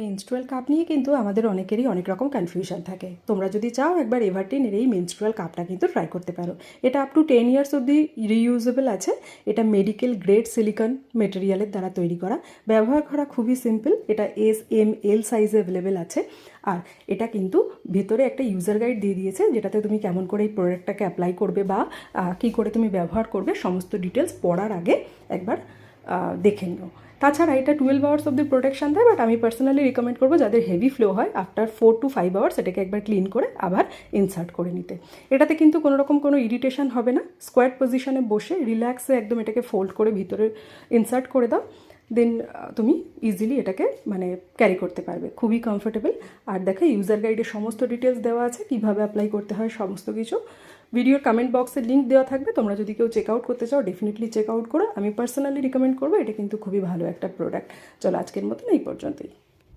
Menstrual cup নিয়ে কিন্তু আমাদের অনেকেরই অনেক রকম কনফিউশন থাকে। তোমরা যদি চাও একবার এভারটিনের এই মেনস্ট্রুয়াল কাপটা কিন্তু ট্রাই করতে পারো। এটা আপ টু 10 ইয়ার্স অবধি রিইউজেবল আছে। এটা মেডিকেল গ্রেড সিলিকন মেটেরিয়ালের দ্বারা তৈরি করা, ব্যবহার করা খুবই সিম্পল। এটা SML সাইজে অ্যাভেলেবেল আছে। আর এটা কিন্তু ভেতরে একটা ইউজার গাইড দিয়ে দিয়েছে, যেটাতে তুমি কেমন করে এই প্রোডাক্টটাকে অ্যাপ্লাই করবে বা কী করে তুমি ব্যবহার করবে সমস্ত ডিটেলস পড়ার আগে একবার দেখে নিও। তাছাড়া এটা 12 আওয়ার্স অবধি প্রোটেকশন দেয়, বাট আমি পার্সোনালি রিকমেন্ড করবো যাদের হেভি ফ্লো হয় আফটার 4 to 5 আওয়ার্স এটাকে একবার ক্লিন করে আবার ইনসার্ট করে নিতে। এটাতে কিন্তু কোনো রকম কোনো ইরিটেশন হবে না। স্কোয়াড পজিশনে বসে রিল্যাক্সে একদম এটাকে ফোল্ড করে ভিতরে ইনসার্ট করে দাও, দেন তুমি ইজিলি এটাকে মানে ক্যারি করতে পারবে, খুবই কমফোর্টেবল। আর দেখো ইউজার গাইডে সমস্ত ডিটেলস দেওয়া আছে, কীভাবে অ্যাপ্লাই করতে হয় সমস্ত কিছু। ভিডিওর কমেন্ট বক্সে লিঙ্ক দেওয়া থাকবে, তোমরা যদি কেউ চেক আউট করতে চাও ডেফিনেটলি চেক আউট করো। আমি পার্সোনালি রিকমেন্ড করবো, এটা কিন্তু খুবই ভালো একটা প্রোডাক্ট। চলো আজকের মতন এই পর্যন্তই।